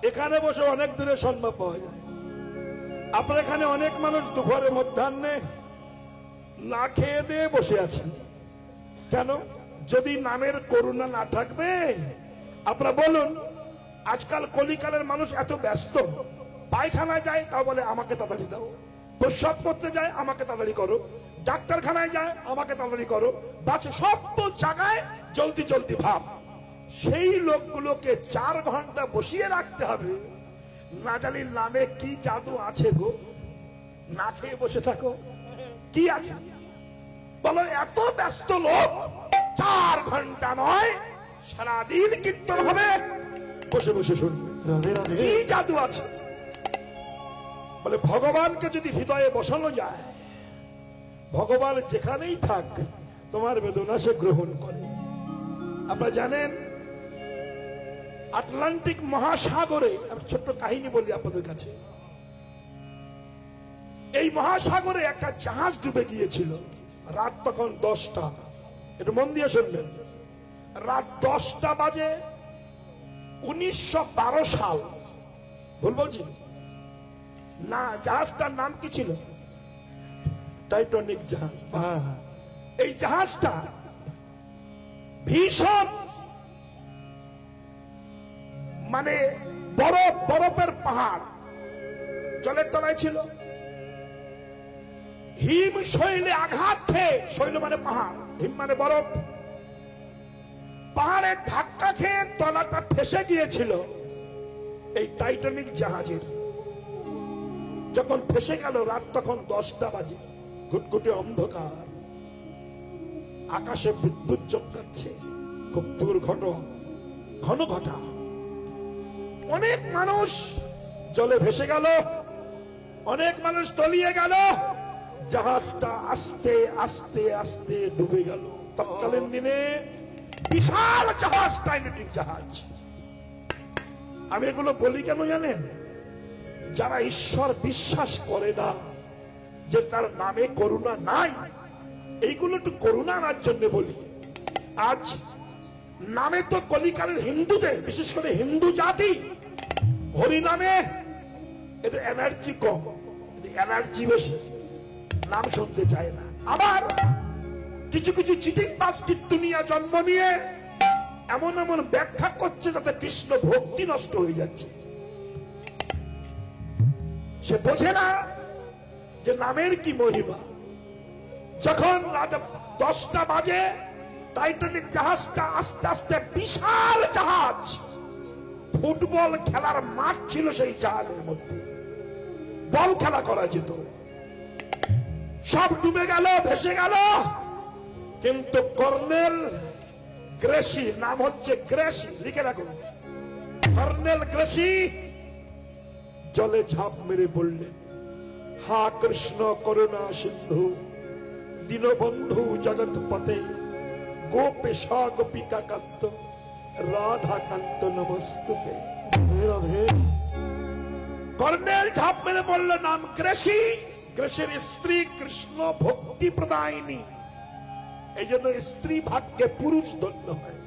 এখানে বসে অনেক দূরে সম্ভব পাওয়া যায়। আপনার এখানে অনেক মানুষ দুপুরে মধ্যাহ্নে না খেয়ে দিয়ে বসে আছেন। কেন? যদি নামের করুণা না থাকবে, আপনারা বলুন, আজকাল কলিকালের মানুষ এত ব্যস্ত, পায়খানায় যায় তাও বলে আমাকে তাড়াতাড়ি দাও, প্রস্রাব করতে যায় আমাকে তাড়াতাড়ি করো, ডাক্তারখানায় যায় আমাকে তাড়াতাড়ি করো, বাচ্চা সব জায়গায় জলদি জলদি ভাব। সেই লোকগুলোকে 4 ঘন্টা বসিয়ে রাখতে হবে। না জানি নামে কি জাদু আছে গো, না খেয়ে বসে থাকো, কি আছে বলো? এত ব্যস্ত লোক 4 ঘন্টা নয়, সারাদিন কীর্তন হবে, বসে বসে শুনবে। কি জাদু আছে? বলে ভগবানকে যদি হৃদয়ে বসানো যায়, ভগবান যেখানেই থাক তোমার বেদনা সে গ্রহণ করে। আপনারা জানেন আটলান্টিক মহাসাগরে, আমি ছোট্ট কাহিনী বলি আপনাদের কাছে। এই মহাসাগরে একটা জাহাজ ডুবে গিয়েছিল। রাত তখন 10টা, একটু মন দিয়ে শুনবেন। রাত 10টা বাজে, 1912 সাল। ভুল বলছি না? জাহাজটার নাম কি ছিল? টাইটানিক জাহাজ। এই জাহাজটা ভীষণ মানে বরফের পাহাড় জলের তলায় ছিল। হিম শৈলে আঘাত খেয়ে, শৈল মানে পাহাড়, হিম মানে বরফ, পাহাড়ে ধাক্কা খেয়ে তলাটা ফেসে গিয়েছিল এই টাইটানিক জাহাজের। যখন ফেসে গেল, রাত তখন 10টা বাজে, ঘুটঘুটে অন্ধকার, আকাশে বিদ্যুৎ চমকাচ্ছে, খুব দুর্ঘটনা, ঘন ঘটা। অনেক মানুষ জলে ভেসে গেল, অনেক মানুষ তলিয়ে গেল, জাহাজটা আস্তে আস্তে আস্তে ডুবে গেল। তৎকালীন দিনে বিশাল জাহাজ, টাইটানিক জাহাজ। আমি এগুলো বলি কেন জানেন? যারা ঈশ্বর বিশ্বাস করে না, যে তার নামে করুণা নাই, এইগুলো একটু করুণা আনার জন্য বলি। আজ নামে তো কলিকালের হিন্দুদের, বিশেষ করে হিন্দু জাতি, হরি নামে এদের এনার্জি কম, এনার্জি বেশি, নাম শুনতে চায় না। আবার কিছু কিছু চিটিং বাস কীর্তনিয়া জন্ম নিয়ে এমন এমন ব্যাখ্যা করছে যাতে কৃষ্ণ ভক্তি নষ্ট হয়ে যাচ্ছে। সে বোঝে না যে নামের কি মহিমা। যখন রাত 10টা বাজে, টাইটানিক জাহাজটা আস্তে আস্তে, বিশাল জাহাজ, ফুটবল খেলার মাঠ ছিল সেই জাহাজের মধ্যে, বল খেলা করা যেত, সব ডুবে গেল, ভেসে গেল। কিন্তু কর্নেল গ্রেসি, নাম হচ্ছে গ্রেসি, লিখে রাখুন, কর্নেল গ্রেসি জলে ঝাঁপ মেরে বললেন, হা কৃষ্ণ করুণা সিন্ধু দীনবন্ধু জগৎপতে গোপেশা গোপিকা কান্ত রাধা কান্ত নমস্তুতে। কর্নেল ঝাঁপ মেরে বলল, নাম গ্রেসি, গ্রেসের স্ত্রী কৃষ্ণ ভক্তি প্রদায়িনী। এই জন্য স্ত্রী ভাগ্যে পুরুষ ধন্য হয়,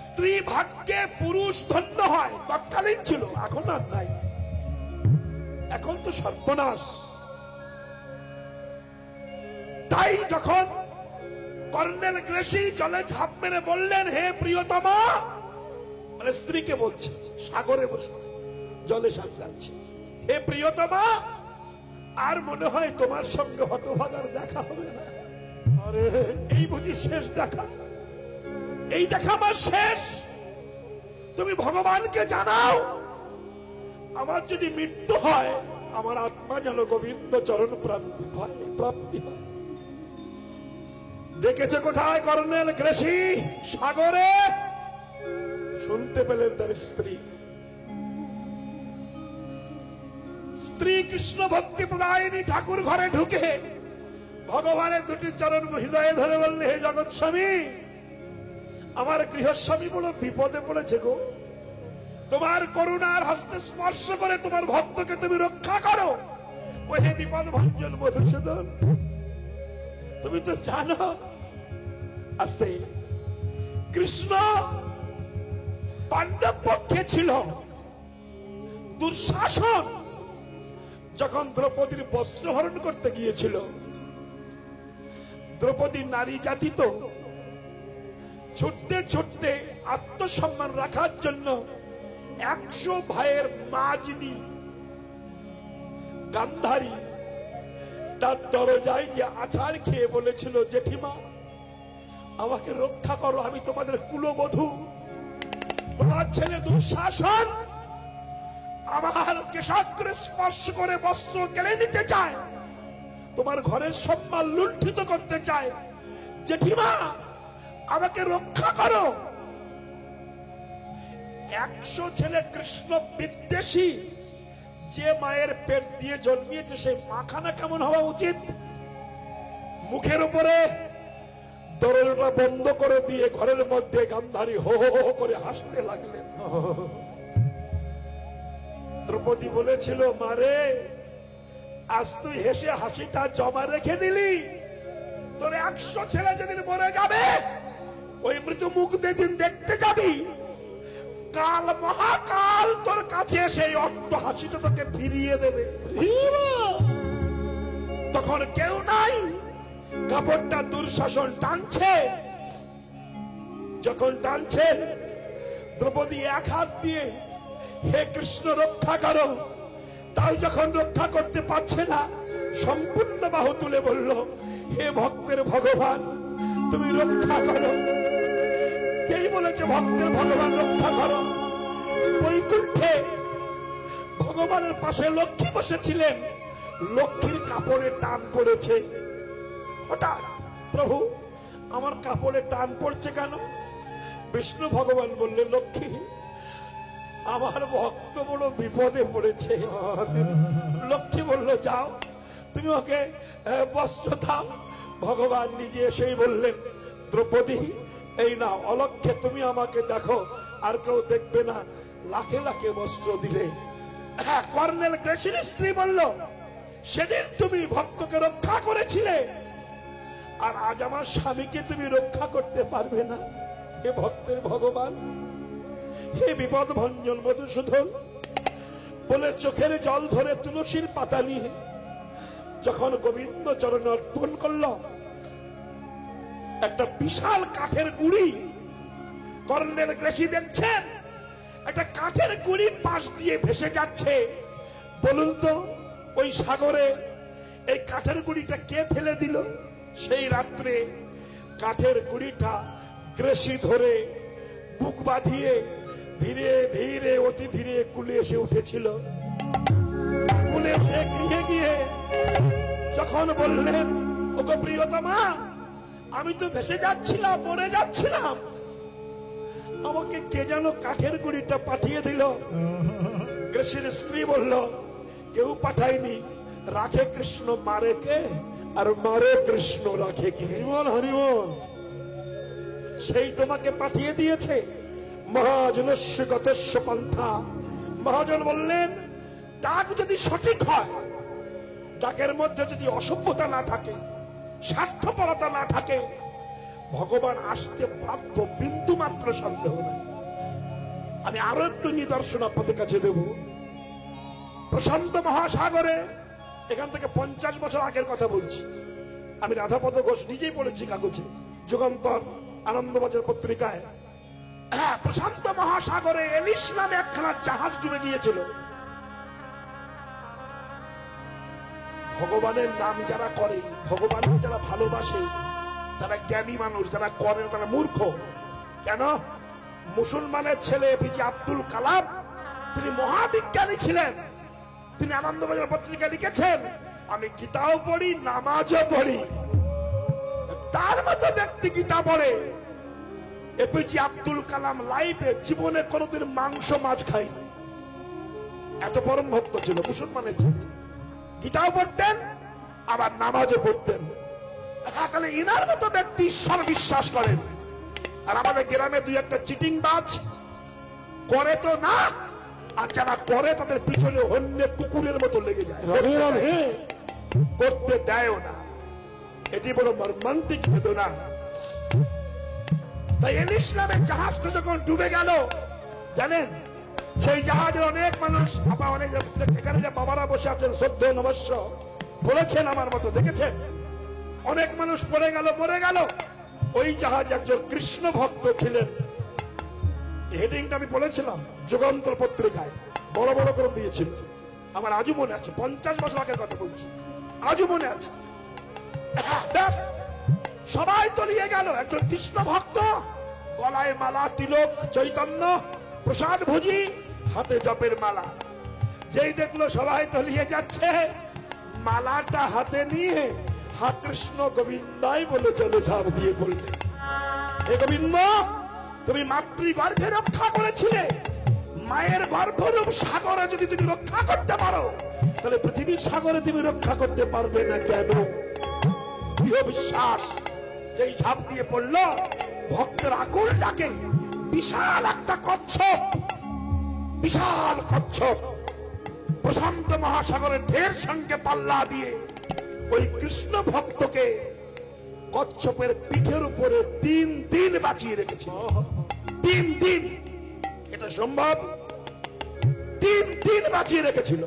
স্ত্রী ভাগ্যে পুরুষ ধন্য হয়। তৎকালীন ছিল, এখন আর নাই, এখন তো সর্বনাশ। তাই যখন কর্নেল গ্রেসি জলে ঝাঁপ মেরে বললেন, হে প্রিয়তমা, মানে স্ত্রীকে বলছে, সাগরে বসে জলে সাঁতরাচ্ছে, হে প্রিয়তমা, আর মনে হয় তোমার সঙ্গে হতভাগার দেখা হবে না। আরে এই বুঝি শেষ দেখা? এই দেখা আমার শেষ। তুমি ভগবানকে জানাও, আমার যদি মৃত্যু হয়, আমার আত্মা যেন গোবিন্দ চরণ প্রাপ্তি হয়। দেখেছে কোথায় কর্নেল গ্রেসি? সাগরে। শুনতে পেলেন তার স্ত্রী, স্ত্রী কৃষ্ণ ভক্তি প্রদায়িনী ঠাকুর ঘরে ঢুকে ভগবানের দুটি চরণ হৃদয়ে ধরে বললে, হে জগৎ স্বামী, আমার গৃহস্বামী বড় বিপদে পড়েছে গো, তোমার করুণার হস্তে স্পর্শ করে তোমার ভক্তকে তুমি রক্ষা করো। ও হে বিপদ ভঞ্জন মধুসূদন, তুমি তো জানো, আস্তে, কৃষ্ণ পাণ্ডব পক্ষে ছিল দুঃশাসন। যখন দ্রৌপদীর বস্ত্র হরণ করতে গিয়েছিল, দ্রৌপদী নারী জাতি তো ছুটতে ছুটতে আত্মসম্মান রাখার জন্য 100 ভাইয়ের মা যিনি গান্ধারী, তার দরজায় যে আছাড় খেয়ে বলেছিল, জেঠিমা আমাকে রক্ষা করো, আমি তোমাদের কুলবধূ, তোমার ছেলে দুঃশাসন আমার কেশাগ্রে স্পর্শ করে বস্ত্র কেড়ে নিতে চায়, তোমার ঘরের সম্মান লুণ্ঠিত করতে চায়, জেঠিমা আমাকে রক্ষা করো। 100 ছেলে কৃষ্ণ বিদ্বেষী যে মায়ের পেট দিয়ে জন্মিয়েছে, সেই মাখানা কেমন হওয়া উচিত? মুখের উপরে দরজাটা বন্ধ করে দিয়ে ঘরের মধ্যে গান্ধারী হো হো হো করে হাসতে লাগলেন। দ্রৌপদী বলেছিল, মারে আজ তুই হেসে হাসিটা জমা রেখে দিলি, তোর 100 ছেলে যেদিন মরে যাবে, ওই মৃত্যু মুখ যেদিন দেখতে যাবি, কাল মহাকাল তোর কাছে এসে অট্ট হাসিটা তোকে ফিরিয়ে দেবে। তখন কেউ নাই, কাপড়টা দুঃশাসন টানছে। যখন টানছে, দ্রৌপদী এক হাত দিয়ে হে কৃষ্ণ রক্ষা করো, তাই যখন রক্ষা করতে পারছে না, সম্পূর্ণ বাহু তুলে বলল, হে ভক্তের ভগবান তুমি রক্ষা করো। যেই বলেছে ভক্তের ভগবান রক্ষা করো, বৈকুণ্ঠে ভগবানের পাশে লক্ষ্মী বসেছিলেন, লক্ষ্মীর কাপড়ে টান পড়েছে। হঠাৎ, প্রভু আমার কাপড়ে টান পড়ছে কেন? বিষ্ণু ভগবান বললেন, লক্ষ্মী আমার ভক্ত বড় বিপদে পড়েছে। লক্ষ্মী বলল, যাও তুমি ওকে বস্ত্র দাও। ভগবান নিজে এসেই বললেন, দ্রৌপদী এই না, অলক্ষ্যে তুমি আমাকে দেখো, আর কেউ দেখবে না। লাখে লাখে বস্ত্র দিলে। কর্নেল গ্রেসির স্ত্রী বলল, সেদিন তুমি ভক্তকে রক্ষা করেছিলে, আর আজ আমার স্বামীকে তুমি রক্ষা করতে পারবে না। হে ভক্তের ভগবান, হে বিপদ ভঞ্জন মধুসূদন বলে চোখের জল ধরে তুলসীর পাতা নিয়ে যখন গোবিন্দ চরণে অর্পণ করল, একটা বিশাল কাঠের গুড়ি কর্নেল গ্রেসি দেখছেন, একটা কাঠের গুড়ি পাশ দিয়ে ভেসে যাচ্ছে। বলুন তো, ওই সাগরে এই কাঠের গুড়িটা কে ফেলে দিল? সেই রাত্রে কাঠের গুড়িটা গ্রেসি ধরে বুক বাঁধিয়ে ধীরে ধীরে অতি ধীরে কুলে এসে উঠেছিল। কুলে উঠে গৃহে গিয়ে যখন বললেন, ওগো প্রিয়তমা আমি তো ভেসে যাচ্ছিলাম, মরে যাচ্ছিলাম, আমাকে কে যেন কাঠের গুড়িটা পাঠিয়ে দিল। গ্রেসির স্ত্রী বলল, কেউ পাঠায়নি, রাখে কৃষ্ণ মারে কে, আর মারে কৃষ্ণ রাখে কি? হরিবল হরিবল। সেই তোমাকে পাঠিয়ে দিয়েছে। মহাজনস্য গতস্য পন্থা। মহাজন বললেন, ডাক যদি সঠিক হয়, ডাকের মধ্যে যদি অসভ্যতা না থাকে, স্বার্থপরতা না থাকে, ভগবান আসতে বাধ্য, বিন্দু মাত্র সন্দেহ নেই। আমি আরো একটু নিদর্শন আপনাদের কাছে দেব। প্রশান্ত মহাসাগরে, এখান থেকে 50 বছর আগের কথা বলছি, আমি রাধাপদ ঘোষ নিজেই পড়েছি কাগজে, যুগান্তর আনন্দবাজার পত্রিকায়। প্রশান্ত মহাসাগরে এলিস নামে একখানা জাহাজ ডুবে গিয়েছিল। ভগবানের নাম যারা করে, ভগবানকে যারা ভালোবাসে, তারা জ্ঞানী মানুষ, যারা করে তারা মূর্খ। কেন? মুসলমানের ছেলে এপিজে আব্দুল কালাম, তিনি মহাবিজ্ঞানী ছিলেন। তিনি আনন্দবাজার পত্রিকা লিখেছেন, আমি গীতাও পড়ি, নামাজও পড়ি। তার মতো ব্যক্তি গীতা পড়ে। এপিজে আব্দুল কালাম লাইফে জীবনে কোনোদিন মাংস মাছ খায়নি। এত পরম ভক্ত ছিল, মুসলমানের ছেলে, গীতাও পড়তেন আবার নামাজও পড়তেন। তাহলে ইনার মতো ব্যক্তি ঈশ্বর বিশ্বাস করেন। আর আমাদের গ্রামে দুই একটা চিটিং বাজ করে তো না, আর যারা করে তাদের পিছনে অন্য কুকুরের মতো লেগে যায়, করতে দেয়ও না। এটি বড় মর্মান্তিক বেদনা। তাই এলিস নামের জাহাজটা যখন ডুবে গেল, জানেন সেই জাহাজের অনেক মানুষ, অনেক এখানে যে বাবারা বসে আছেন শ্রদ্ধেয় নমস্য বলেছেন আমার মতো, দেখেছেন অনেক মানুষ পড়ে গেল মরে গেল। ওই জাহাজ একজন কৃষ্ণ ভক্ত ছিলেন। হেডিংটা আমি বলেছিলাম যুগান্তর পত্রিকায় বড় বড় করে দিয়েছিল, আমার আজও মনে আছে, 50 বছর আগের কথা বলছি, আজও মনে আছে। সবাই তলিয়ে গেল, একজন কৃষ্ণ ভক্ত, গলায় মালা, তিলক, চৈতন্য, প্রসাদ ভোজি, হাতে জপের মালা। যেই দেখলো সবাই তলিয়ে যাচ্ছে, মালাটা হাতে নিয়ে হা কৃষ্ণ গোবিন্দাই বলে চলে ঝাঁপ দিয়ে বললেন, হে গোবিন্দ, তুমি মাতৃগর্ভে রক্ষা করেছিলে, মায়ের গর্ভরূপ সাগরে যদি তুমি রক্ষা করতে পারো, তাহলে পৃথিবীর সাগরে তুমি রক্ষা করতে পারবে না কেন? দৃঢ় বিশ্বাস। যেই ঝাঁপ দিয়ে পড়ল, ভক্তের আকুল ডাকে বিশাল একটা কচ্ছপ, বিশাল কচ্ছপ প্রশান্ত মহাসাগরের ঢের সঙ্গে পাল্লা দিয়ে ওই কৃষ্ণ ভক্তকে কচ্ছপের পিঠের উপরে 3 দিন বাঁচিয়ে রেখেছিল। 3 দিন, এটা সম্ভব? 3 দিন বাঁচিয়ে রেখেছিল।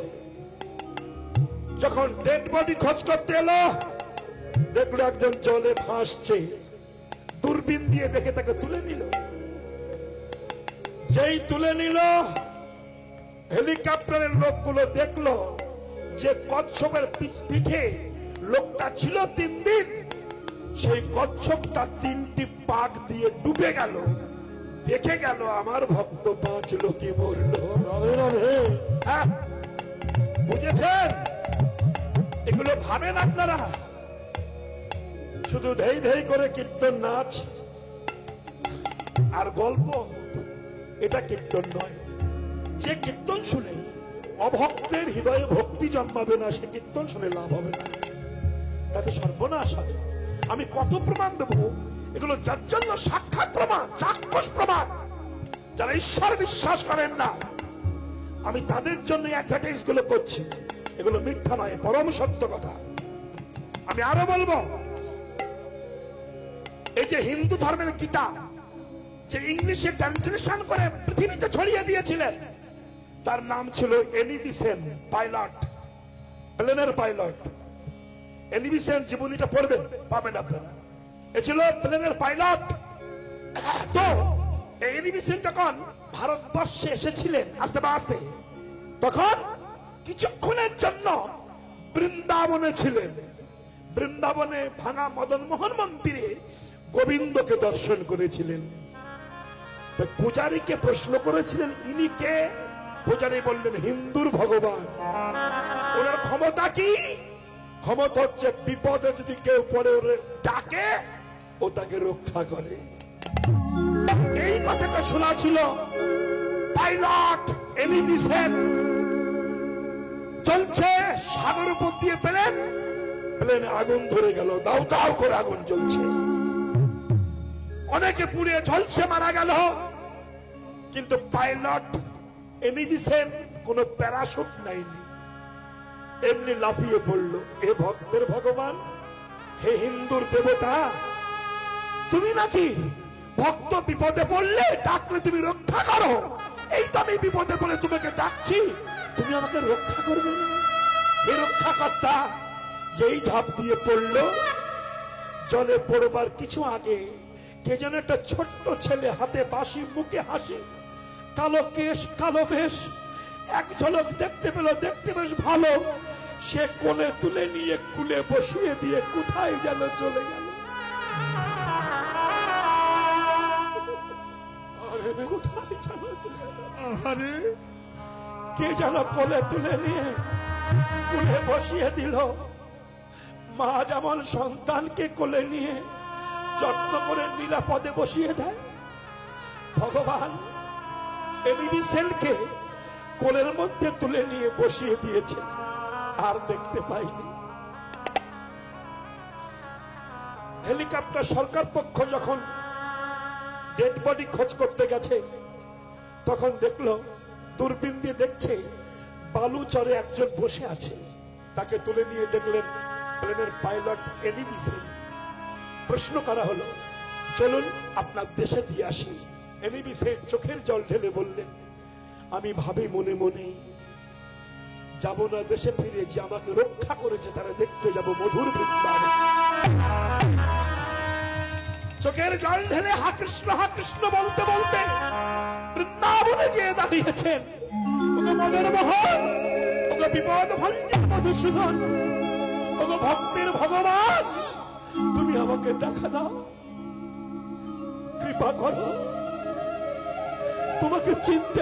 যখন ডেড বডি খোঁজ করতে এলো, দেখলো একজন জলে ভাসছে, দূরবীন দিয়ে দেখে তাকে তুলে নিল। যেই তুলে নিল, হেলিকপ্টারের লোকগুলো দেখলো যে কচ্ছপের পিঠে লোকটা ছিল 3 দিন, সেই কচ্ছপটা 3টি পাক দিয়ে ডুবে গেল। দেখে গেল আমার ভক্ত বাঁচলো কি মরলো। হ্যাঁ, বুঝেছেন? এগুলো ভাবেন আপনারা শুধু ধেই ধেই করে কীর্তন নাচ আর গল্প, এটা কীর্তন নয়। যে কীর্তন শুনে অভক্তের হৃদয়ে ভক্তি জন্মাবে না, সে কীর্তন শুনে লাভ হবে না, তাতে সর্বনাশ হবে। আমি কত প্রমাণ দেবো, এগুলো যার জন্য সাক্ষাৎ প্রমাণ, চাক্ষুষ প্রমাণ। যারা ঈশ্বর বিশ্বাস করেন না, আমি তাদের জন্য অ্যাডভার্টাইজ গুলো করছি, এগুলো মিথ্যা নয়, পরম সত্য কথা। আমি আরো বলবো, এই যে হিন্দু ধর্মের গীতা যে ইংলিশে ট্রান্সলেশন করে পৃথিবীতে ছড়িয়ে দিয়েছিলেন, তার নাম ছিল এনি বেসেন্ট, পাইলট, প্লেনের পাইলট। এনি বেসেন্ট জীবনীটা পড়বেন, পাবেন আপনারা। এ ছিল প্লেনের পাইলট। তো এনি বেসেন্ট যখন ভারতবর্ষে এসেছিলেন আস্তে আস্তে, তখন কিছুক্ষণের জন্য বৃন্দাবনে ছিলেন। বৃন্দাবনে ভাঙা মদন মোহন মন্দিরে গোবিন্দকে দর্শন করেছিলেন। তো পূজারীকে প্রশ্ন করেছিলেন, ইনি কে? পূজারী বললেন, হিন্দুর ভগবান। ওনার ক্ষমতা কি? ক্ষমতা হচ্ছে বিপদে যদি কেউ পড়ে ওরে ডাকে, ও তাকে রক্ষা করে। এই কথাটা শোনা ছিল। পাইলট এনি বেসেন্ট চলছে, সাগর উপর দিয়ে প্লেনে আগুন ধরে গেল, দাউ দাউ করে আগুন জ্বলছে, অনেকে পুড়ে ঝলসে মারা গেল। কিন্তু পাইলট এনি বেসেন্ট কোন প্যারাশুট নাইনি, এমনি লাফিয়ে পড়লো। এ ভক্তের ভগবান, হে হিন্দুর দেবতা, তুমি নাকি ভক্ত বিপদে পড়লে ডাকলে তুমি রক্ষা করো। এই তো আমি বিপদে পড়ে তোমাকে ডাকছি, তুমি আমাকে রক্ষা করবে না? হে রক্ষাকর্তা। যেই ঝাঁপ দিয়ে পড়লো, জলে পড়বার কিছু আগে কে যেন একটা ছোট্ট ছেলে, হাতে বাঁশি, মুখে হাসি, কালো কেশ, কালো বেশ, এক ঝলক দেখতে পেল, দেখতে বেশ ভালো। সে কোলে তুলে নিয়ে কুলে বসিয়ে দিয়ে কোথায় যেন চলে গেল। কোথায় যেন চলে গেল। আরে কে যেন কোলে তুলে নিয়ে কুলে বসিয়ে দিল। মা যেমন সন্তানকে কোলে নিয়ে যত্ন করে নিরাপদে বসিয়ে দেয়, ভগবান এনি বেসেন্টকে কোলের মধ্যে তুলে নিয়ে বসিয়ে দিয়েছে, আর দেখতে পাইনি। হেলিকপ্টার সরকার পক্ষ যখন ডেড বডি খোঁজ করতে গেছে, তখন দেখলো, দূরবীন দিয়ে দেখছে, বালুচরে একজন বসে আছে। তাকে তুলে নিয়ে দেখলেন প্লেনের পাইলট এনি বেসেন্ট। প্রশ্ন করা হলো, চলুন আপনার দেশে দিয়ে আসি। এনিবি সে চোখের জল ঢেলে বললেন, আমি ভাবি মনে মনে যাব না দেশে ফিরে, যে আমাকে রক্ষা করেছে তারা দেখতে যাব মধুর বৃন্দাবন। চোখের জল ঢেলে হা কৃষ্ণ বলতে বলতে বৃন্দাবনে গিয়ে দাঁড়িয়েছেন। ওগো মদন মোহন, ওগো বিপদ ভঞ্জন মধুসূদন, ওগো ভক্তের ভগবান, তুমি আমাকে দেখা দাও, কৃপা করো। তোমাকে চিনতে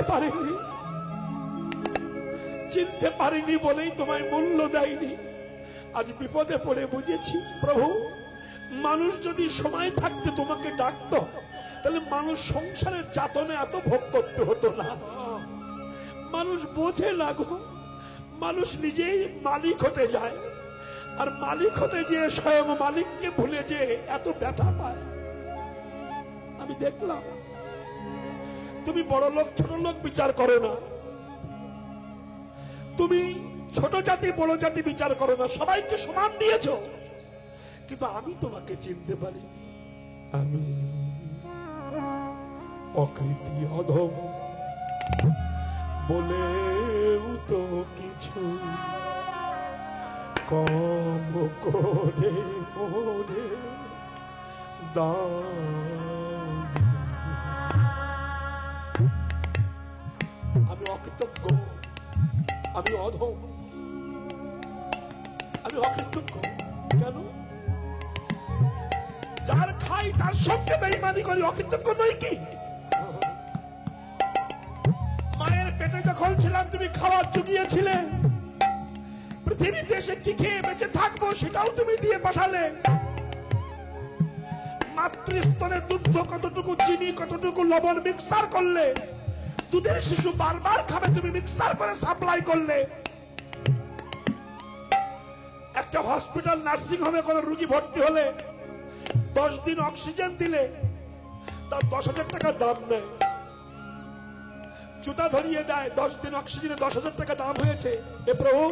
পারিনি বলেই তোমায় মূল্য দেয়নি। আজ বিপদে পড়ে বুঝেছি প্রভু, মানুষ যদি সময় থাকতে তোমাকে ডাকতো তাহলে মানুষ সংসারের যাতনে এত ভোগ করতে হতো না। মানুষ বোঝে না গো, মানুষ নিজেই মালিক হতে যায়, আর মালিক হতে যেয়ে স্বয়ং মালিককে ভুলে যে এত ব্যথা পায়। আমি দেখলাম তুমি বড় লোক ছোট লোক বিচার করো না, তুমি ছোট জাতি বড় জাতি বিচার করো না, সবাইকে সমান দিয়েছো, কিন্তু আমি তোমাকে চিনতে পারি। আমি অকৃতি অধম বলেও তো কিছু কম করে মোরে দাওনি। আমি অকৃতজ্ঞ, আমি অধম, আমি অকৃতজ্ঞ। কেন? যার খাই তার সঙ্গে বেঈমানি করি, অকৃতজ্ঞ নই কি? মায়ের পেটে যখন ছিলাম তুমি খাবার জুগিয়েছিলে, পৃথিবীতে এসে কি খেয়ে বেঁচে থাকবো সেটাও তুমি দিয়ে পাঠালে। মাতৃস্তনে দুগ্ধ কতটুকু চিনি কতটুকু লবণ মিক্সার করলে, দুধের শিশু বারবার খাবে তুমি মিক্সার করে সাপ্লাই করলে। একটা হসপিটাল নার্সিং হোমে কোন রোগী ভর্তি হলে 10 দিন অক্সিজেন দিলে তার 10,000 টাকা দাম নেয়, জুতা ধরিয়ে দেয়। 10 দিন অক্সিজেনে 10,000 টাকা দাম হয়েছে। এ প্রভু,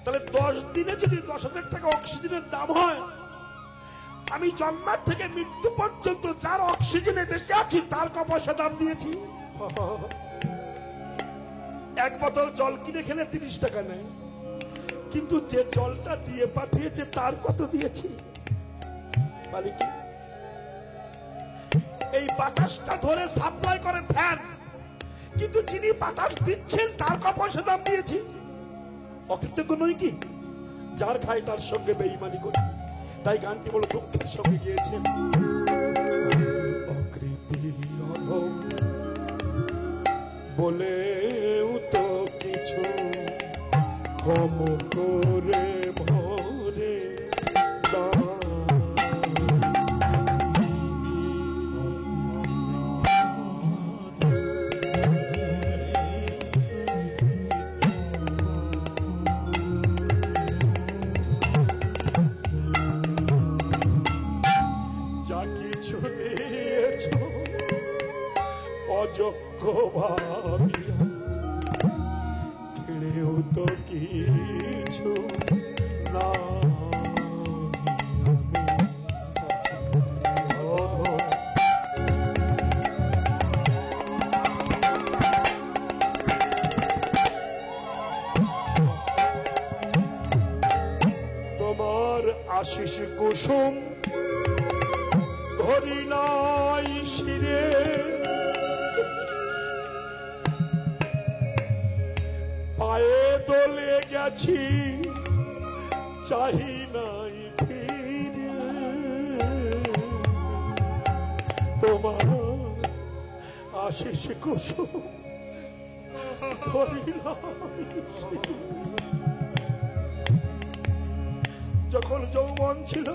তাহলে 10 দিনে যদি 10,000 টাকা অক্সিজেনের দাম হয়, আমি জন্মার থেকে মৃত্যু পর্যন্ত যার অক্সিজেনে বেঁচে আছি তার ক পয়সা দাম দিয়েছি? এক বোতল জল কিনে খেলে 30 টাকা নেয়, কিন্তু যে জলটা দিয়ে পাঠিয়েছে তার কত দিয়েছি? মালিক এই বাতাসটা ধরে সাপ্লাই করে ফ্যান, কিন্তু যিনি বাতাস দিচ্ছেন তার ক পয়সা দাম দিয়েছি? অকৃতজ্ঞ নই কি? যার খায় তার সঙ্গে বেঈমানি করি। তাই গানটি বলে দুঃখের সঙ্গে গিয়েছেন, অকৃতি অধম বলেও তো কিছু কম করে ভরে যা কিছু দিয়েছ অযোগ্য ভাবিয়া, কেড়েও তো কিছু না। তোমার আশিস কুসুম ধরি নাই শিরে, পায়ে দলে গেছি চাহি নাই ফিরে। তোমার আশিস কুসুম ধরি নাই শিরে। যখন যৌবন ছিল,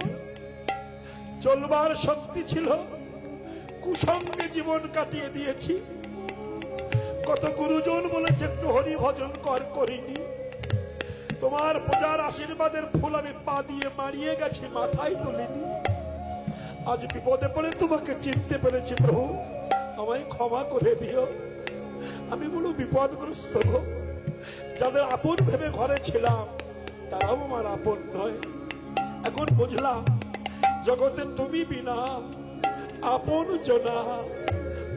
চলবার শক্তি ছিল, কুসঙ্গে জীবন কাটিয়ে দিয়েছি। কত গুরুজন বলেছে একটু হরি ভজন করিনি। তোমার পূজার আশীর্বাদের ফুল আমি পা দিয়ে মারিয়ে গেছি, মাথায় তুলিনি। আজ বিপদে পড়ে তোমাকে চিনতে পেরেছি প্রভু, আমায় ক্ষমা করে দিও। আমি বলো বিপদগ্রস্ত গো, যাদের আপন ভেবে ঘরে ছিলাম তারাও আমার আপন নয়। এখন বুঝলাম জগতে তুমি বিনা আপন জনা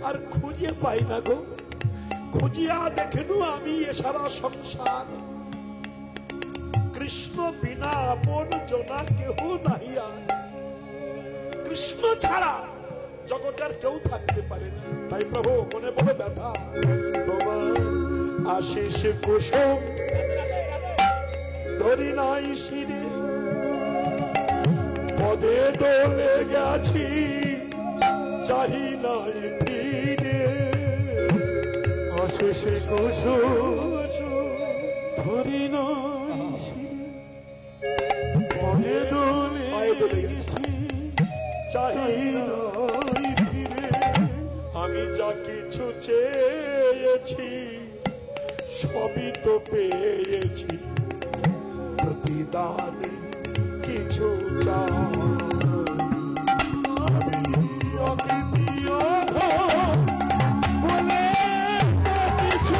আর খুঁজে পাই না গো। খুঁজিয়া দেখনু আমি এ সারা সংসার, কৃষ্ণ বিনা আপন জনা কেহ নাই। কৃষ্ণ ছাড়া জগতের কেউ থাকতে পারে না। তাই প্রভু মনে বড় ব্যথা, তোমার আশিস কুসুম ধরি নাই শিরে, পদে দোলে গেছি চাহি নাই ফিরে। আশিস কুসুম ধরি নাই শিরে, পদে দোলে গেছি চাহি নাই ফিরে। আমি যা কিছু চেয়েছি সবই তো পেয়েছি, প্রতিদানে কিছু চাই। আমি অকৃতজ্ঞ বলে কিছু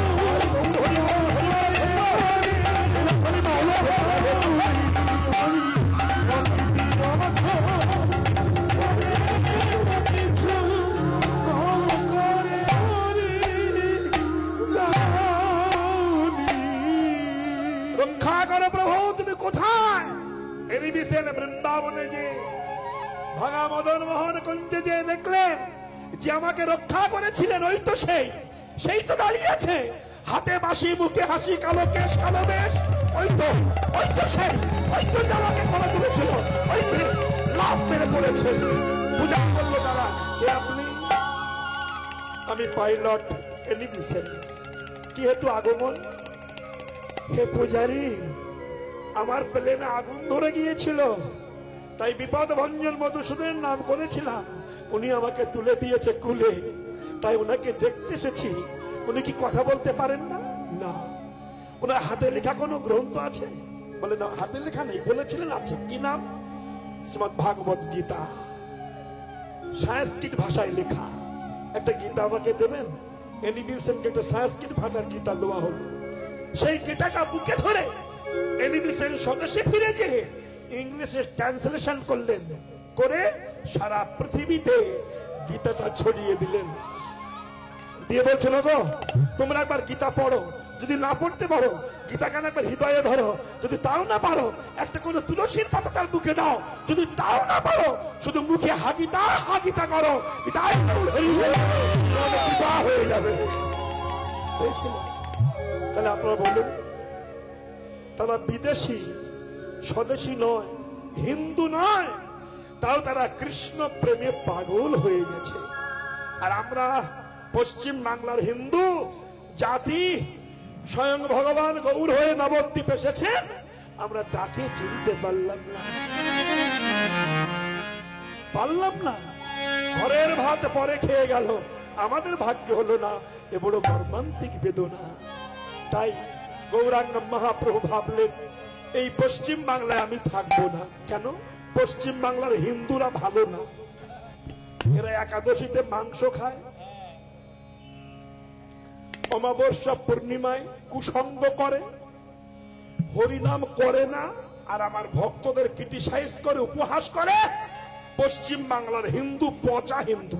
রক্ষা করো প্রভু। তুমি কোথায়? বৃন্দাবনে যে ভাঙা মদন মোহন কুঞ্জে যে দেখলেন যে আমাকে রক্ষা করেছিলেন, ওই তো সেই তো দাঁড়িয়ে আছে, হাতে বাঁশি মুখে হাসি, কালো কেশ কালো বেশ। ওই তো সেই, ওই তো যে আমাকে খোলা তুলেছিল, ওই যে লাভ মেরে পড়েছে। পূজা করলো তারা, কে আপনি? আমি পাইলট এলিভিশন। কি হেতু আগমন? হে পূজারী, আমার প্লেনে আগুন ধরে গিয়েছিল, তাই বিপদ ভঞ্জন মধুসূদনের নাম করেছিলাম। উনি আমাকে তুলে দিয়েছে কুলে, তাই ওনাকে দেখতে এসেছি। উনি কি কথা বলতে পারেন না? না। ওনার হাতে লেখা কোনো গ্রন্থ আছে? বলে না, হাতে লেখা নেই। বলেছিলেন আছে। কি নাম? শ্রীমদ ভাগবত গীতা, সংস্কৃত ভাষায় লেখা একটা গীতা আমাকে দেবেন। এনিবিশনকে একটা সংস্কৃত ভাষার গীতা দেওয়া হলো। সেই গীতাটা বুকে ধরে এনিবিশন স্বদেশে ফিরে যে ইংলিশে ট্রান্সলেশন করলেন, করে সারা পৃথিবীতে গীতাটা ছড়িয়ে দিলেন। দিয়ে বলছিল গো, তোমরা একবার গীতা পড়ো, যদি না পড়তে পারো গীতা কেন একবার হৃদয়ে ধরো, যদি তাও না পারো একটা কোনো তুলসীর পাতা তার মুখে দাও, যদি তাও না পারো শুধু মুখে হাগিতা হাগিতা করো, হয়ে যাবে। তাহলে আপনারা বলুন, তারা বিদেশি, স্বদেশী নয়, হিন্দু নয়, তাও তারা কৃষ্ণ প্রেমে পাগল হয়ে গেছে। আর আমরা পশ্চিম বাংলার হিন্দু জাতি, স্বয়ং ভগবান গৌর হয়ে নবদ্বীপ এসেছেন, আমরা তাকে চিনতে পারলাম না। ঘরের ভাত পরে খেয়ে গেল, আমাদের ভাগ্য হলো না। এ বড় মর্মান্তিক বেদনা। তাই গৌরাঙ্গ মহাপ্রভু ভাবলেন, এই পশ্চিম বাংলায় আমি থাকবো না। কেন? পশ্চিম বাংলার হিন্দুরা ভালো না। এরা একাদশীতে মাংস খায়, অমাবস্যা পূর্ণিমায় কুসঙ্গ করে, হরিনাম করে না, আর আমার ভক্তদের ক্রিটিসাইজ করে, উপহাস করে। পশ্চিম বাংলার হিন্দু পচা হিন্দু,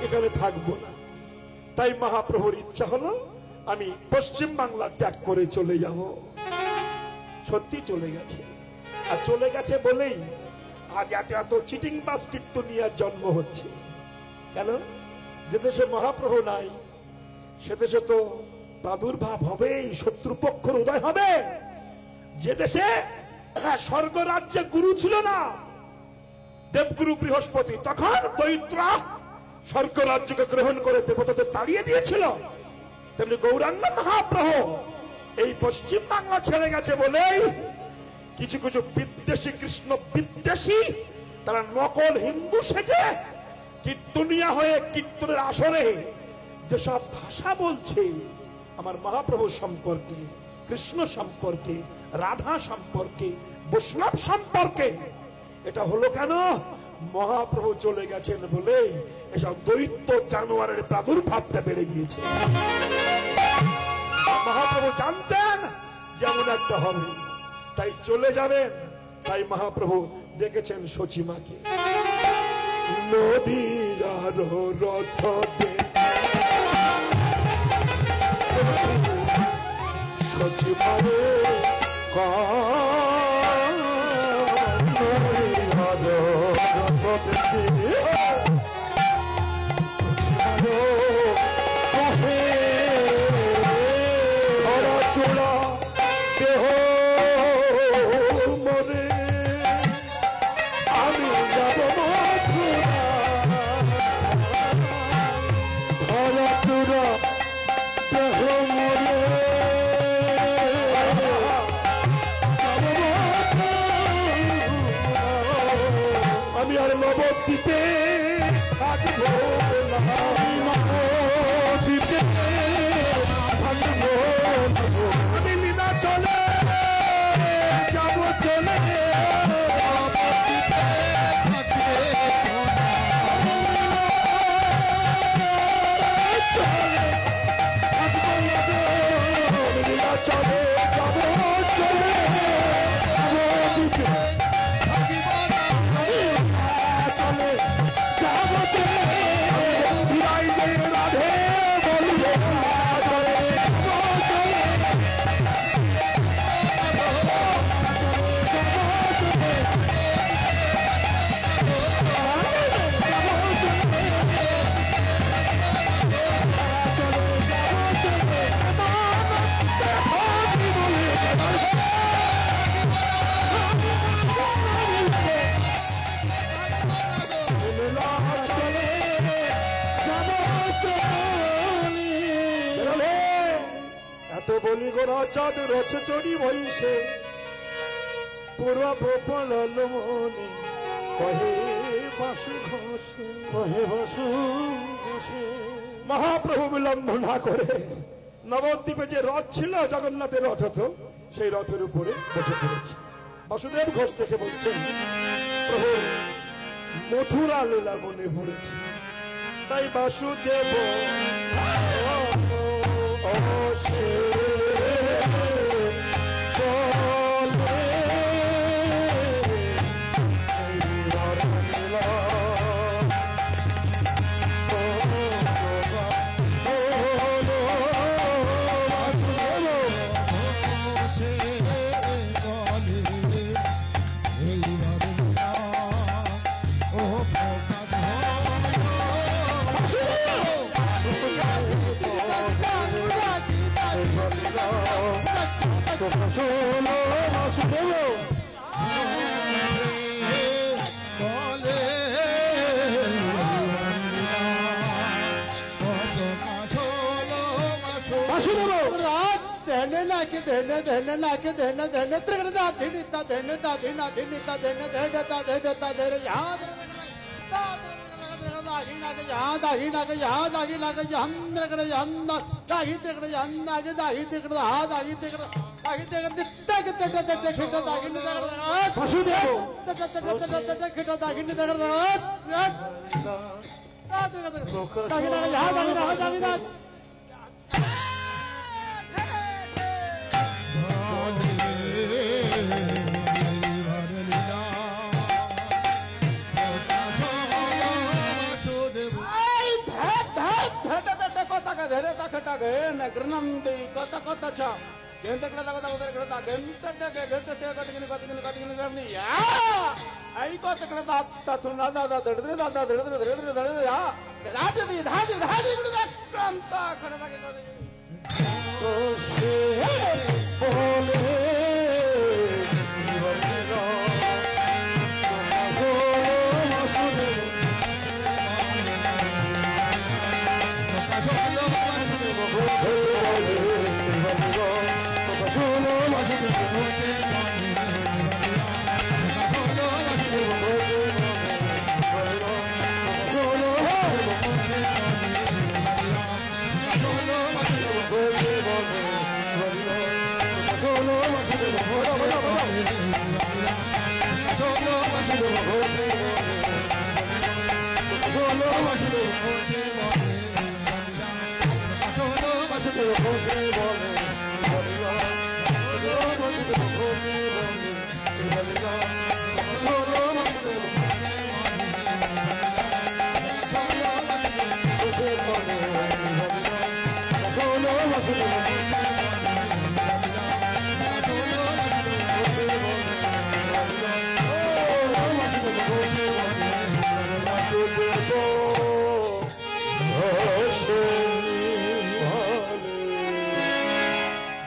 এখানে থাকবো না। তাই মহাপ্রভুর ইচ্ছা হলো আমি পশ্চিম বাংলা ত্যাগ করে চলে যাব। সত্যি চলে গেছে। আর চলে গেছে বলেই আজ এত চিটিং বাস কীর্তনিয়ার জন্ম হচ্ছে। কেন? যে দেশে মহাপ্রভু নাই সে দেশে তো প্রাদুর্ভাব হবেই, শত্রুপক্ষের উদয় হবে। যে দেশে স্বর্গ রাজ্যে গুরু ছিল না, দেবগুরু বৃহস্পতি, তখন দৈত্রা স্বর্গ রাজ্যকে গ্রহণ করে দেবতাদের তাড়িয়ে দিয়েছিল। তেমনি গৌরাঙ্গ মহাপ্রভু এই পশ্চিম বাংলা ছেড়ে গেছে বলেই কিছু কিছু বিদ্বেষী, কৃষ্ণ বিদ্বেষী, তারা নকল হিন্দু সেজে কীর্তনিয়া হয়ে কীর্তনের আসরে যেসব ভাষা বলছে আমার মহাপ্রভু সম্পর্কে, কৃষ্ণ সম্পর্কে, রাধা সম্পর্কে, বৈষ্ণব সম্পর্কে, এটা হলো কেন? মহাপ্রভু চলে গেছেন বলে এসব দৈত্য জানোয়ারের প্রাদুর্ভাবটা বেড়ে গিয়েছে। মহাপ্রভু জানতেন যেমন একটা হবে, তাই চলে যাবেন। তাই মহাপ্রভু ডেকেছেন সচিমাকে। নদীর রথে সচিবারে চোরা দেহ মনে আমি যাব মথুরা ধরা চোরা দেহ মনে আমি আর নবদ্বীপে থাকবো না নবদ্বীপে থাকবো আমি লীলা চলে যাব চলে লীলা চলে যাব চলে রাধে বলবে এত বলি গোরা চাঁদ রছে চড়ি বইসে পুরা গোপাল মনে কহে বাসু ঘোষে কহে বাসু ঘোষে। মহাপ্রভু বিলম্ব না করে নবদ্বীপে যে রথ ছিল জগন্নাথের রথ হতো সেই রথের উপরে বসে পড়েছে। বাসুদেব ঘোষ থেকে বলছেন প্রভু মথুরা লীলা মনে পড়েছে তাই বাসুদেব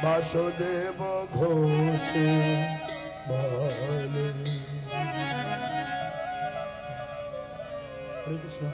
বাসুদেব ঘোষে বলে। হরে কৃষ্ণ।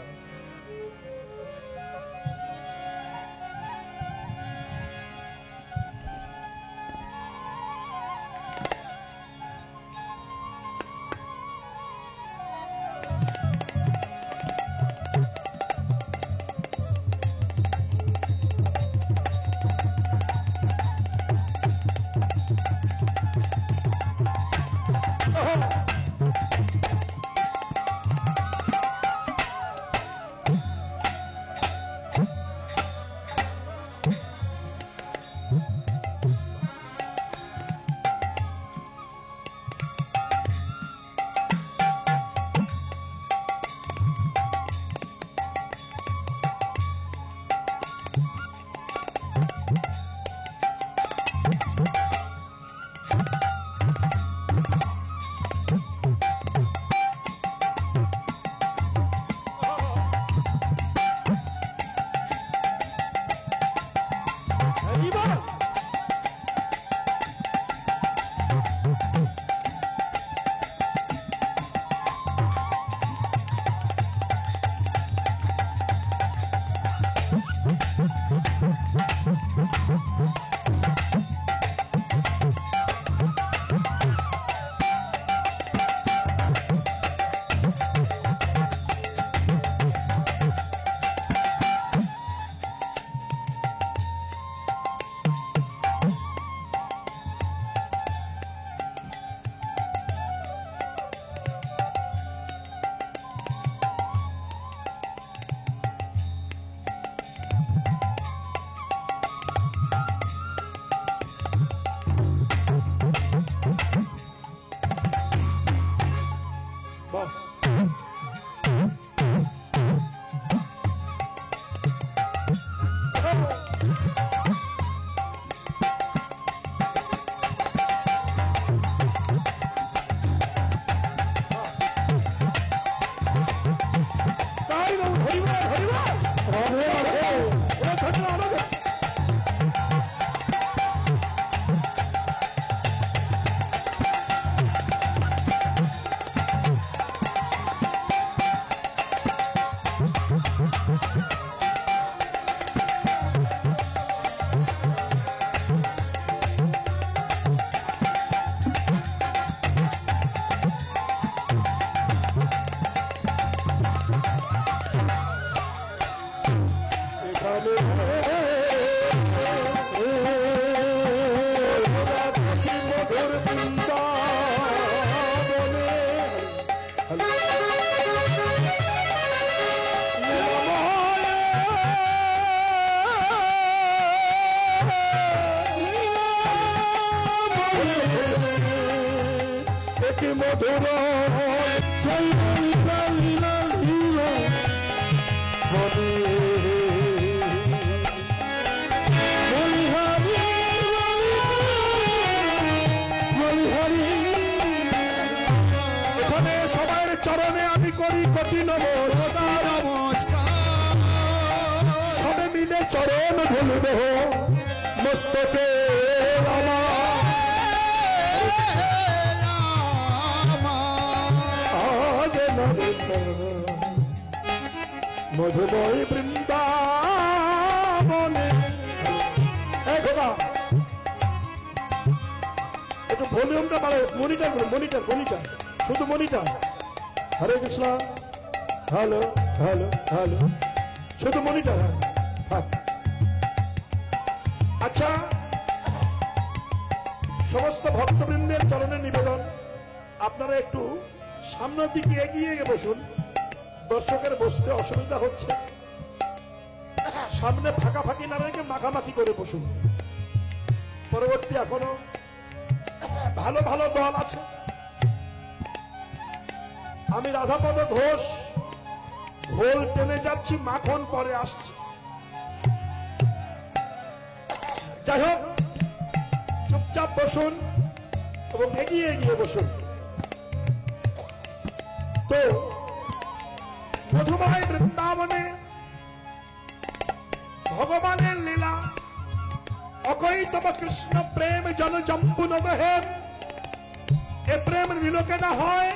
চরণে আমি করি কোটি নমস্কার, সবে মিলে চরণ ধুলব মস্তকে মধুময় বৃন্দাবনে। একটু ভলিউমটা বাড়াও, মনিটর মনিটর মনিটর, শুধু মনিটর। হরে কৃষ্ণ। হ্যালো হ্যালো হ্যালো, শুধু মনিটর। হ্যাঁ, আচ্ছা, সমস্ত ভক্তবৃন্দের চরণে নিবেদন, আপনারা একটু সামনের দিকে এগিয়ে বসুন। দর্শকের বসতে অসুবিধা হচ্ছে, সামনে ফাঁকাফাঁকি না রেখে মাখামাখি করে বসুন। পরবর্তী এখনো ভালো ভালো দল আছে। আমি রাধাপদ ঘোষ, ঘোল টেনে যাচ্ছি, মাখন পরে আসছি। যাই হোক, চুপচাপ বসুন এবং এগিয়ে এগিয়ে বসুন। তো মধুময় বৃন্দাবনে ভগবানের লীলা, অকৈতব কৃষ্ণ প্রেম জল জম্বু নদহের। এ প্রেম নীলকে না হয়,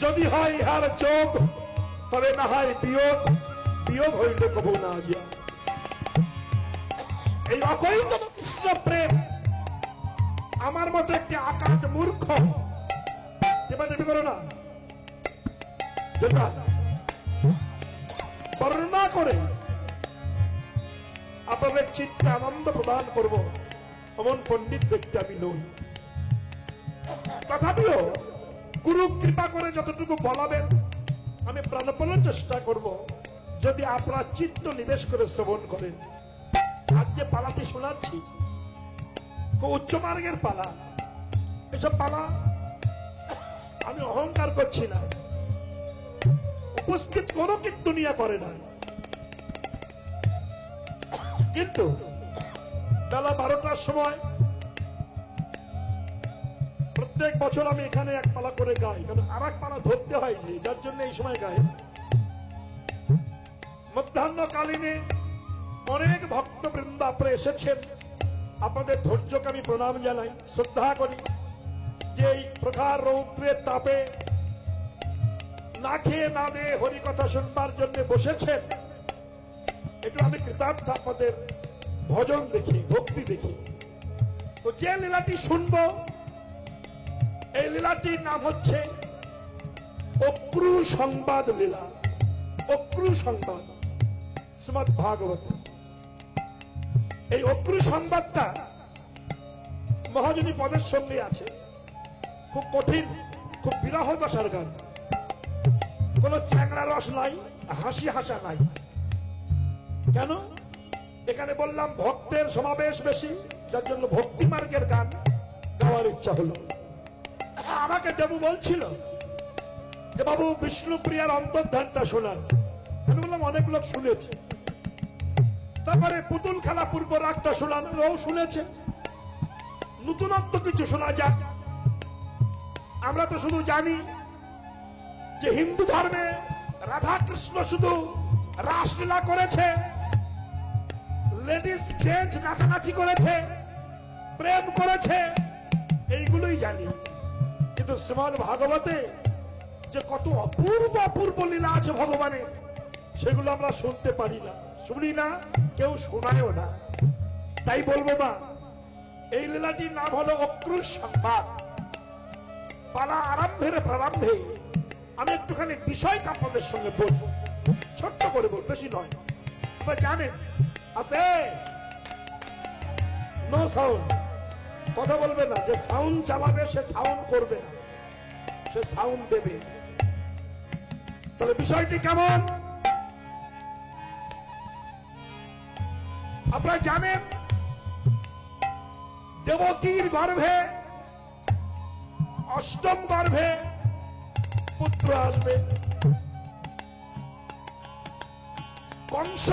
যদি হয় ইহার যোগ, তবে না হয় বিয়োগ, বিয়োগ হইলে কবু না আসিয়া। এই অকৈতব কৃষ্ণ প্রেম আমার মতো একটি আকাট মূর্খ টেপাটেপি করো না, যেটা বর্ণনা করে আপনাদের চিত্তে আনন্দ প্রদান করব এমন পণ্ডিত ব্যক্তি আমি নই। তথাপিও গুরু কৃপা করে যতটুকু বলাবেন আমি প্রাণপণ চেষ্টা করব, যদি আপনারা চিত্ত নিবেশ করে শ্রবণ করেন। আজ যে পালাটি শোনাচ্ছি খুব উচ্চ মার্গের পালা। এসব পালা আমি অহংকার করছি না, উপস্থিত কোন কীর্তনিয়া করে না। কিন্তু বেলা 12টার সময় প্রত্যেক বছর আমি এখানে এক পালা করে গাই, কারণ আর এক পালা ধরতে হয়, যে যার জন্য এই সময় গাই। মধ্যাহ্নকালীনে অনেক ভক্তবৃন্দ আপনারা এসেছেন, আপনাদের ধৈর্যকে আমি প্রণাম জানাই, শ্রদ্ধা করি। যে এই প্রখর রৌদ্রের তাপে না খেয়ে না দিয়ে হরিকথা শুনবার জন্য বসেছেন, একটু আমি কৃতার্থ আপনাদের ভজন দেখি, ভক্তি দেখি। তো যে লীলাটি শুনবো, এই লীলাটির নাম হচ্ছে অক্রু সংবাদ লীলা। অক্রু সংবাদ শ্রীমদ্ ভাগবত। এই অক্রু সংবাদটা মহাজনী পদের সঙ্গে আছে। খুব কঠিন, খুব বিরহ দশার গান। কোন চ্যাংড়া রস নাই, হাসি হাসা নাই। কেন? এখানে বললাম ভক্তের সমাবেশ বেশি, যার জন্য ভক্তি মার্গের গান গাওয়ার ইচ্ছা হলো। আমাকে দেবু বলছিল যে বাবু বিষ্ণুপ্রিয়ার অন্তর্ধানটা শোনান। আমি বললাম অনেক লোক শুনেছে। তারপরে পুতুল খেলা পূর্ব রাগটা শোনান, ও শুনেছে। নতুনত্ব কিছু শোনা যাক। আমরা তো শুধু জানি যে হিন্দু ধর্মে রাধা কৃষ্ণ শুধু রাসলীলা করেছে, লেডিস জেন্টস নাচানাচি করেছে, প্রেম করেছে, এইগুলোই জানি। কিন্তু শ্রীমদ্ ভাগবতে যে কত অপূর্ব অপূর্ব লীলা আছে ভগবানের, সেগুলো আমরা শুনতে পারি না, শুনি না, কেউ শোনায়ও না। তাই বলবো না, এই লীলাটির নাম হলো অক্রুশ সংবাদ। পালা আরম্ভের প্রারম্ভে আমি একটুখানি বিষয়টা আপনাদের সঙ্গে বলবো, ছোট্ট করে বলবো, বেশি নয়। আপনারা জানেন, আস্তে নো সাউন্ড, কথা বলবে না। যে সাউন্ড চালাবে সে সাউন্ড করবে না, সে সাউন্ড দেবে। তাহলে বিষয়টি কেমন আপনারা জানেন? দেবকীর গর্ভে, অষ্টম গর্ভে পুত্র আসবে। কংস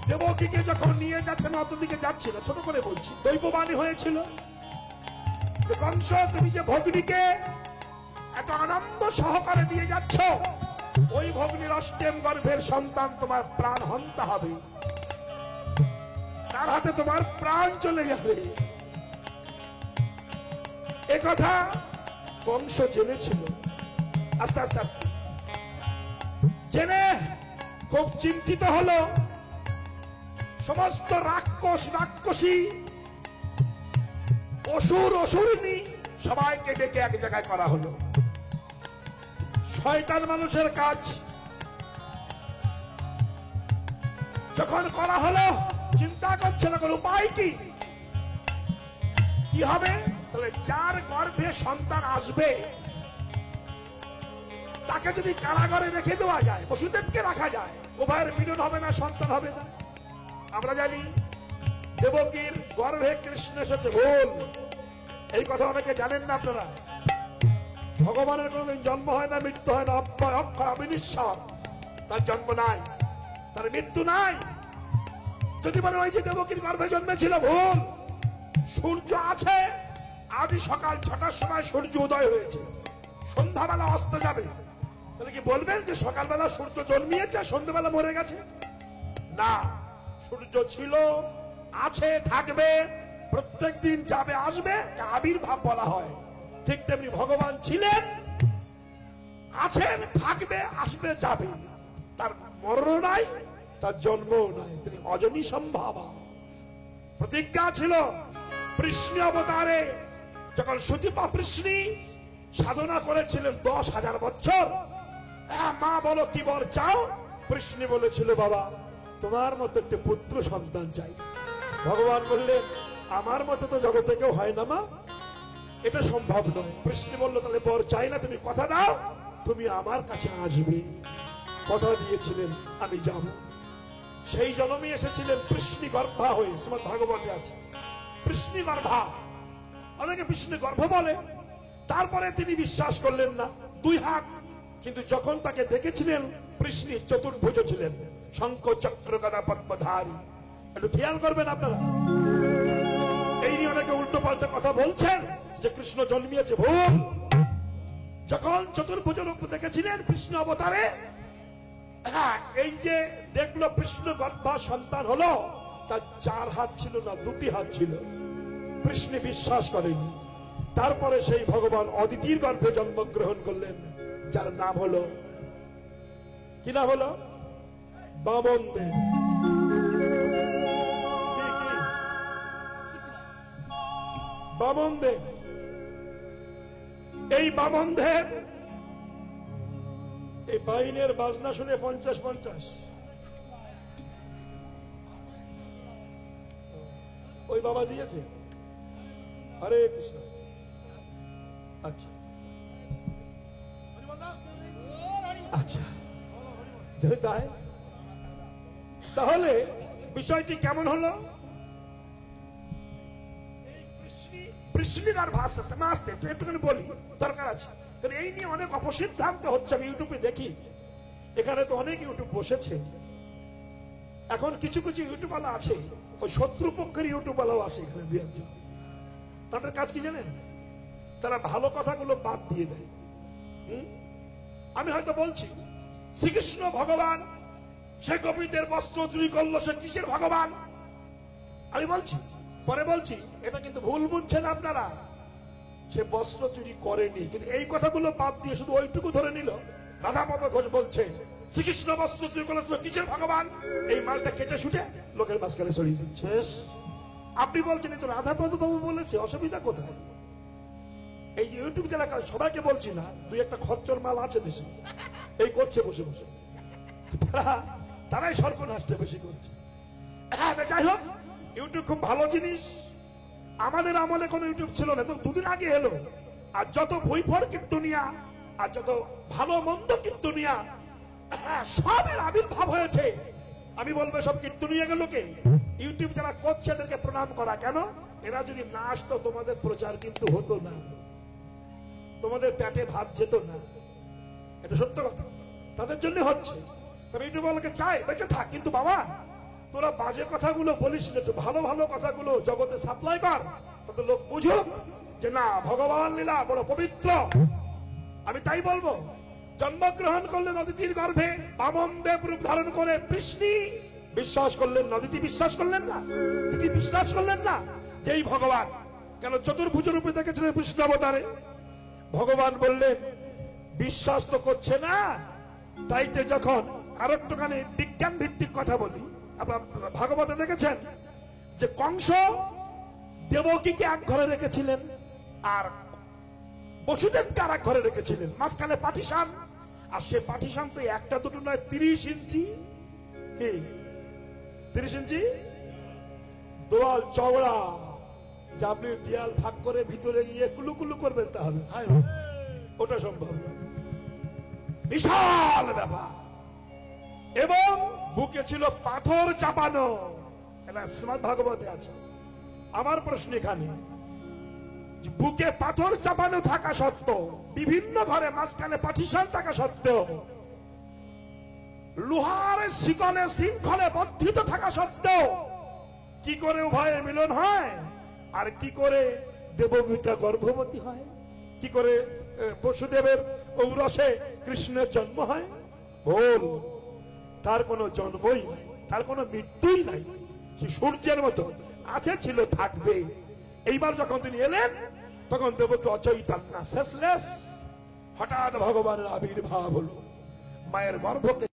দেবকীকে যখন নিয়ে যাচ্ছে, না অতদিকে যাচ্ছিল, ছোট করে বলছি, দৈববাণী হয়েছিল যে কংস তুমি যে ভগ্নীকে এত আনন্দ সহকারে দিয়ে যাচ্ছ, ওই ভগ্নীর অষ্টম গর্ভের সন্তান তোমার প্রাণ হন্তা হবে, তার হাতে তোমার প্রাণ চলে যাবে। এ কথা কংস জেনেছিল। আস্তে আস্তে আস্তে জেনে খুব চিন্তিত হলো। সমস্ত রাক্ষস রাক্ষসী, অসুর অসুরিনী সবাইকে ডেকে এক জায়গায় করা হলো। শয়তান মানুষের কাজ। যখন করা হলো, চিন্তা করছে না কোন উপায় কি কি হবে। তাহলে যার গর্ভে সন্তান আসবে তাকে যদি কারাগারে রেখে দেওয়া যায়, বসুদেবকে রাখা যায়, উভয়ের মিলন হবে না, সন্তান হবে না। আমরা জানি দেবকীর গর্ভে কৃষ্ণ এসেছে, ভুল। এই কথা অনেকে জানেন না আপনারা। ভগবানের কোনদিন জন্ম হয় না, মৃত্যু হয় না, অক্ষয় অক্ষয় অবিনিশ্বর। তার জন্ম নাই, তার মৃত্যু নাই। যদি বলেন ওই যে দেবকীর গর্ভে জন্মেছিল, ভুল। সূর্য আছে, আজ সকাল 6টার সময় সূর্য উদয় হয়েছে, সন্ধ্যাবেলা অস্ত যাবে, তাহলে কি বলবেন যে সকালবেলা সূর্য জন্মিয়েছে সন্ধ্যাবেলা মরে গেছে? না, সূর্য ছিল, আছে, থাকবে, প্রত্যেক দিন যাবে আসবে, আবির্ভাব বলা হয়। ঠিক তেমনি ভগবান ছিলেন, আছেন, থাকবে, আসবে, যাবে, তার মরণ নাই, তার জন্মও নাই, তিনি অজনী সম্ভাবা। প্রতিজ্ঞা ছিল কৃষ্ণ অবতারে, যখন সুতিপা কৃষ্ণী সাধনা করেছিলেন 10,000 বছর, মা বলো কি বর চাও? কৃষ্ণ বলেছিল, বাবা তোমার মতো একটা পুত্র সন্তান চাই। ভগবান বললেন, আমার মতো তো জগতে কেউ হয় না মা, এটা সম্ভব নয়। কৃষ্ণ বলল, তাহলে বর চাই না, তুমি কথা দাও তুমি আমার কাছে আসবে। কথা দিয়েছিলেন, আমি যাব। সেই জন্মে এসেছিলেন কৃষ্ণ গর্ভা হয়ে, শ্রীমদ্ ভাগবতে আছে কৃষ্ণ গর্ভা, অনেকে কৃষ্ণ গর্ভ বলে। তারপরে তিনি বিশ্বাস করলেন না, 2 হাত, কিন্তু যখন তাকে দেখেছিলেন কৃষ্ণ চতুর্ভুজ ছিলেন, শঙ্খ চক্র গদা পদ্মধারী। একটু খেয়াল করবেন আপনারা, এই নিয়ে অনেকে উল্টো পাল্টা কথা বলছেন যে কৃষ্ণ জন্মিয়েছে, ভুল। যখন চতুর্ভুজ রূপ দেখেছিলেন কৃষ্ণ অবতারে, এই যে দেখলো কৃষ্ণ গর্ভা সন্তান হলো, তার 4 হাত ছিল না, 2টি হাত ছিল। কৃষ্ণ বিশ্বাস করেনি। তারপরে সেই ভগবান অদিতির গর্ভে জন্মগ্রহণ করলেন, যার নাম হলো, কি নাম হলো? বামন দেব। বামন দেব। এই বামন দেব এই বাইনের বাজনা শুনে 50-50 ওই বাবা দিয়েছে। হরে কৃষ্ণ। আচ্ছা আচ্ছা, তাই তাহলে বিষয়টি কেমন হলো? কৃষ্ণিকার ভাষতে আসতে একটুখানি বলি, দরকার আছে। এই নিয়ে অনেক অপসিদ্ধান্ত হচ্ছে, আমি ইউটিউবে দেখি, এখানে তো অনেক ইউটিউব বসেছে। এখন কিছু কিছু ইউটিউবওয়ালা আছে, ওই শত্রুপক্ষের ইউটিউবওয়ালাও আছে এখানে 2-1 জন। তাদের কাজ কি জানেন? তারা ভালো কথাগুলো বাদ দিয়ে দেয়। আমি হয়তো বলছি শ্রীকৃষ্ণ ভগবান, সে গোপীদের বস্ত্র চুরি করলো, সে কিসের ভগবান? আমি বলছি, পরে বলছি এটা কিন্তু ভুল বুঝছেন আপনারা, সে বস্ত্র চুরি করেনি, কিন্তু এই কথাগুলো বাদ দিয়ে শুধু ওইটুকু ধরে নিল। রাধাপদ ঘোষ বলছে শ্রীকৃষ্ণ বস্ত্র চুরি করলো, কিসের ভগবান? এই মালটা কেটে শুটে লোকের মাঝখানে ছড়িয়ে দিচ্ছে। আপনি বলছেন তো রাধাপদ বাবু বলেছে, অসুবিধা কোথায়? এই যে ইউটিউব যারা সবাইকে বলছি না, 2-1টা খচ্চর মাল আছে দেশে, এই করছে বসে বসে, তারাই সর্বনাশটা বেশি করছে। যাই হোক, ইউটিউব খুব ভালো জিনিস। আমাদের আমলে কোনো ইউটিউব ছিল না, তো 2 দিন আগে এলো। আর যত ভুইফর কীর্তনিয়া আর যত ভালো মন্দ কীর্তনিয়া, সবের আবির্ভাব হয়েছে। আমি বলবো সব কীর্তনিয়া গুলোকে ইউটিউব যারা করছে এদেরকে প্রণাম করা। কেন? এরা যদি না আসতো তোমাদের প্রচার কিন্তু হতো না, তোমাদের পেটে ভাত যেত না, এটা সত্য কথা। তাদের জন্য হচ্ছে। তবে ইউটিউব বলকে চায় বেঁচে থাক, কিন্তু বাবা তোরা বাজে কথাগুলো বলিস না, একটু ভালো ভালো কথাগুলো জগতে সাপ্লাই কর, তাতে লোক বুঝুক যে না, ভগবান লীলা বড় পবিত্র। আমি তাই বলবো, জন্মগ্রহণ করলেন অদিতির গর্ভে, বামন দেব রূপ ধারণ করে কৃষ্ণ বিশ্বাস করলেন। অদিতি বিশ্বাস করলেন না, দিদি বিশ্বাস করলেন না যে এই ভগবান। কেন? চতুর্ভুজ রূপে দেখেছিলেন কৃষ্ণ অবতারে। ভগবান বললেন বিশ্বাস তো করছে না, তাইতে যখন আর একটুখানি বিজ্ঞান ভিত্তিক কথা বলি, আপনার ভাগবতে দেখেছেন যে কংস দেবকীকে এক ঘরে রেখেছিলেন আর বসুদেবকে আর এক ঘরে রেখেছিলেন, মাঝখানে পাটিসান। আর সে পাটিসান তো 1-2 নয়, 30 ইঞ্চি, কি 30 ইঞ্চি দেওয়াল চওড়া, যা আপনি দেয়াল ভাগ করে ভিতরে গিয়ে কুলুকুলু করবেন তাহলে ওটা সম্ভব না, বিশাল ব্যাপার। এবং বুকে ছিল পাথর চাপানো, এটা শ্রীমদ্ ভাগবতে আছে। আমার প্রশ্ন এখানে, বুকে পাথর চাপানো থাকা সত্ত্বেও, বিভিন্ন ঘরে মাঝখানে পাটিসান থাকা সত্ত্বেও, লোহার শিকলে শৃঙ্খলে বর্ধিত থাকা সত্ত্বেও কি করে উভয়ে মিলন হয়, আর কি করে দেবভূমিকা গর্ভবতী হয়, কি করে বসুদেবের ঔরসে কৃষ্ণের জন্ম হয়? ভুল। তার কোনো জন্মই নাই, তার কোনো মৃত্যুই নাই। সে সূর্যের মতো আছে, ছিল, থাকবে। এইবার যখন তিনি এলেন তখন দেবকী অচৈতন্য, শেষলেস, হঠাৎ ভগবানের আবির্ভাব হলো, মায়ের গর্ভকে